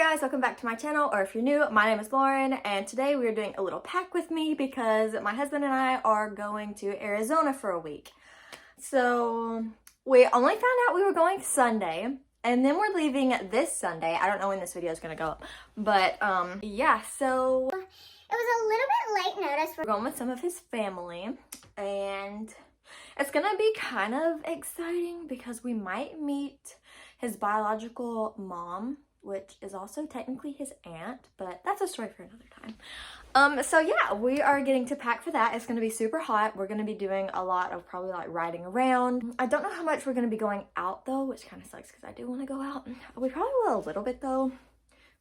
guys, welcome back to my channel, or if you're new, my name is Lauren, and today we are doing a little pack with me because my husband and I are going to Arizona for a week. So we only found out we were going Sunday, and then we're leaving this Sunday. I don't know when this video is gonna go up, but yeah, so it was a little bit late notice. we're going with some of his family, and it's gonna be kind of exciting because we might meet his biological mom, which is also technically his aunt, but that's a story for another time. So yeah, we are getting to pack for that. It's gonna be super hot. We're gonna be doing a lot of probably like riding around. I don't know how much we're gonna be going out though, which kind of sucks because I do want to go out. We probably will a little bit though,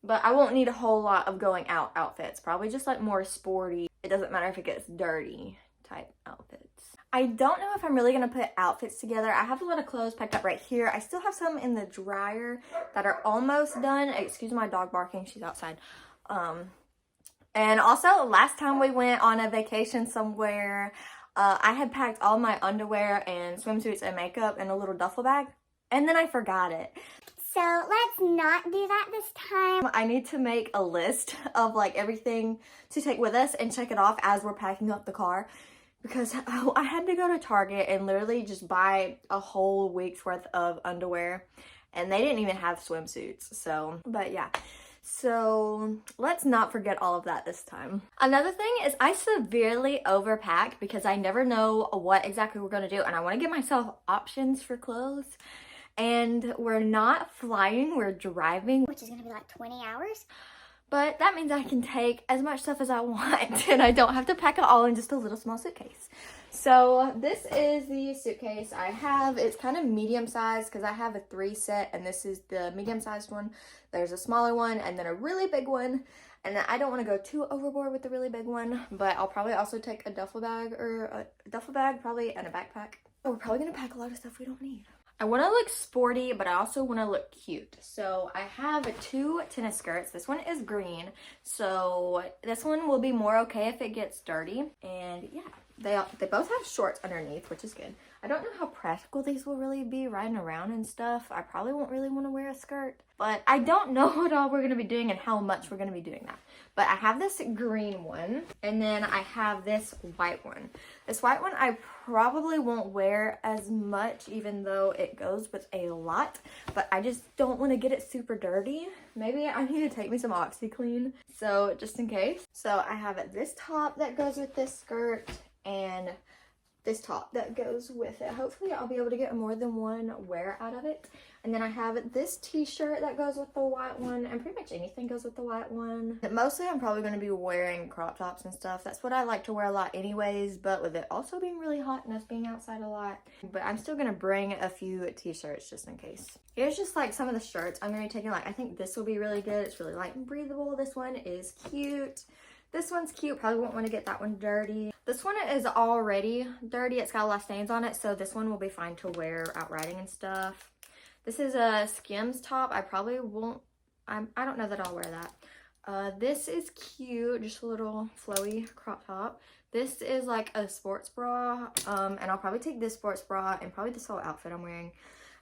but I won't need a whole lot of going out outfits. Probably just like more sporty. It doesn't matter if it gets dirty type outfits. I don't know if I'm really gonna put outfits together. I have a lot of clothes packed up right here. I still have some in the dryer that are almost done. Excuse my dog barking, she's outside. And also last time we went on a vacation somewhere, I had packed all my underwear and swimsuits and makeup in a little duffel bag, and then I forgot it. So let's not do that this time. I need to make a list of like everything to take with us and check it off as we're packing up the car. Because I had to go to Target and literally just buy a whole week's worth of underwear, and they didn't even have swimsuits. So, but yeah. So let's not forget all of that this time. Another thing is I severely overpack because I never know what exactly we're gonna do, and I want to give myself options for clothes. And we're not flying, we're driving, Which is gonna be like 20 hours. but that means I can take as much stuff as I want and I don't have to pack it all in just a little small suitcase. So this is the suitcase I have. It's kind of medium sized because I have a 3 set, and this is the medium sized one. There's a smaller one and then a really big one. And I don't want to go too overboard with the really big one, but I'll probably also take a duffel bag probably, and a backpack. We're probably going to pack a lot of stuff we don't need. I want to look sporty, but I also want to look cute. So I have 2 tennis skirts. This one is green, so this one will be more okay if it gets dirty. And yeah, they both have shorts underneath, which is good. I don't know how practical these will really be riding around and stuff. I probably won't really want to wear a skirt, but I don't know what all we're going to be doing and how much we're going to be doing that. But I have this green one, and then I have this white one. This white one I probably won't wear as much, even though it goes with a lot, but I just don't want to get it super dirty. Maybe I need to take me some OxiClean, so just in case. So I have this top that goes with this skirt, and this top that goes with it. Hopefully I'll be able to get more than one wear out of it. And then I have this t-shirt that goes with the white one, and pretty much anything goes with the white one. Mostly I'm probably going to be wearing crop tops and stuff. That's what I like to wear a lot anyways, but with it also being really hot and us being outside a lot. But I'm still going to bring a few t-shirts just in case. Here's just like some of the shirts I'm going to be taking. Like, I think this will be really good. It's really light and breathable. This one is cute. This one's cute. Probably won't want to get that one dirty. This one is already dirty. It's got a lot of stains on it, so this one will be fine to wear out riding and stuff. This is a Skims top. I probably won't, I don't know that I'll wear that. This is cute, just a little flowy crop top. This is like a sports bra, and I'll probably take this sports bra and probably this whole outfit I'm wearing.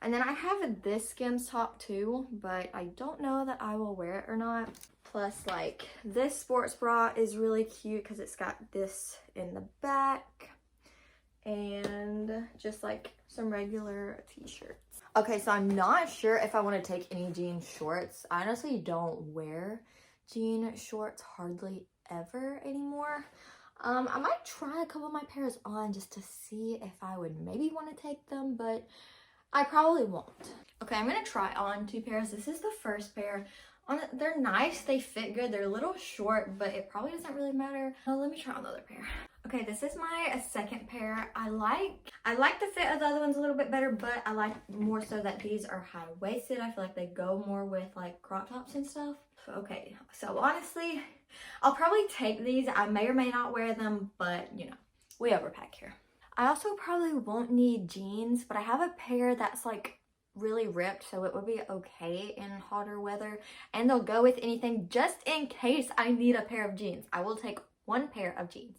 And then I have this Skims top too, but I don't know that I will wear it or not. Plus, like, this sports bra is really cute because it's got this in the back, and just like some regular t-shirts. Okay, so I'm not sure if I want to take any jean shorts. I honestly don't wear jean shorts hardly ever anymore. I might try a couple of my pairs on just to see if I would maybe want to take them, but I probably won't. Okay, I'm going to try on 2 pairs. This is the first pair. They're nice, they fit good, they're a little short, but it probably doesn't really matter. Well, let me try on the other pair. Okay, this is my second pair. I like the fit of the other ones a little bit better, but I like more so that these are high-waisted. I feel like they go more with like crop tops and stuff. Okay, so honestly, I'll probably take these. I may or may not wear them, but you know, we overpack here. I also probably won't need jeans, but I have a pair that's like really ripped, so it would be okay in hotter weather, and they'll go with anything just in case I need a pair of jeans. I will take 1 pair of jeans.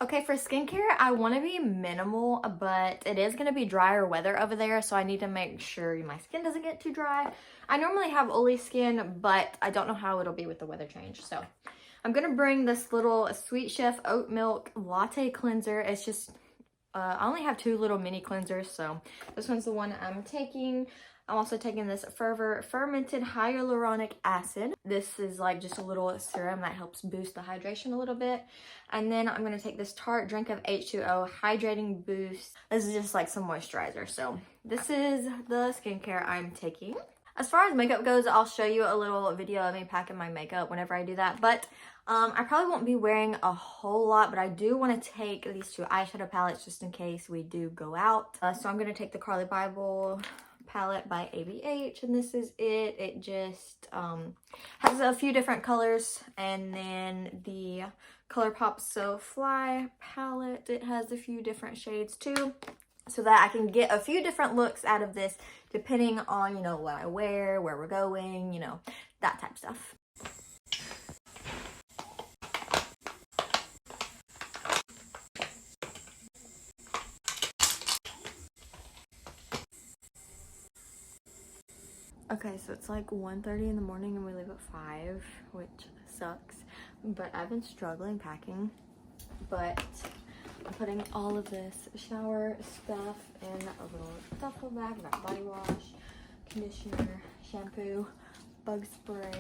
Okay, for skincare, I want to be minimal, but it is going to be drier weather over there, so I need to make sure my skin doesn't get too dry. I normally have oily skin, but I don't know how it'll be with the weather change. So I'm going to bring this little Sweet Chef Oat Milk Latte Cleanser. It's just, I only have 2 little mini cleansers, so this one's the one I'm taking. I'm also taking this Fervor Fermented Hyaluronic Acid. This is like just a little serum that helps boost the hydration a little bit. And then I'm going to take this Tarte Drink of H2O Hydrating Boost. This is just like some moisturizer. So this is the skincare I'm taking. As far as makeup goes, I'll show you a little video of me packing my makeup whenever I do that. But I probably won't be wearing a whole lot, but I do want to take these 2 eyeshadow palettes just in case we do go out. So I'm going to take the Carli Bybel palette by ABH, and this is it. It just has a few different colors, and then the ColourPop So Fly palette, it has a few different shades too, so that I can get a few different looks out of this depending on, you know, what I wear, where we're going, you know, that type of stuff. Okay, so it's like 1:30 in the morning and we leave at 5, which sucks. But I've been struggling packing. But I'm putting all of this shower stuff in a little duffel bag. I've got body wash, conditioner, shampoo, bug spray,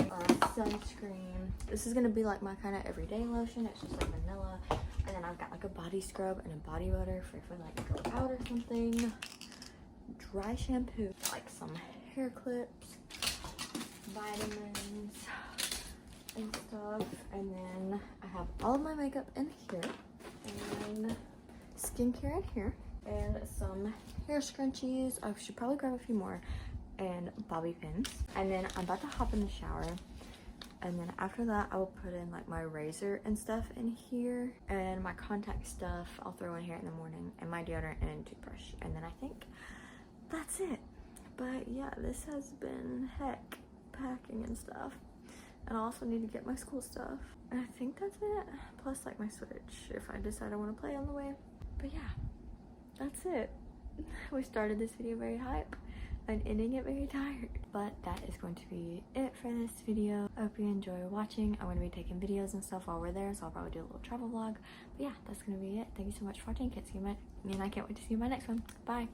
sunscreen. This is gonna be like my kind of everyday lotion. It's just like vanilla. And then I've got like a body scrub and a body butter for if we like go out or something. Dry shampoo, like some hair clips, vitamins and stuff, and then I have all of my makeup in here, and skincare in here, and some hair scrunchies. I should probably grab a few more, and bobby pins. And then I'm about to hop in the shower, and then after that I will put in like my razor and stuff in here, and my contact stuff I'll throw in here in the morning, and my deodorant and toothbrush, and then I think that's it. But yeah, this has been heck packing and stuff. And I also need to get my school stuff. And I think that's it. Plus like my Switch if I decide I want to play on the way. But yeah, that's it. We started this video very hype and ending it very tired. But that is going to be it for this video. I hope you enjoy watching. I'm going to be taking videos and stuff while we're there, so I'll probably do a little travel vlog. But yeah, that's going to be it. Thank you so much for watching. And I can't wait to see you in my next one. Bye.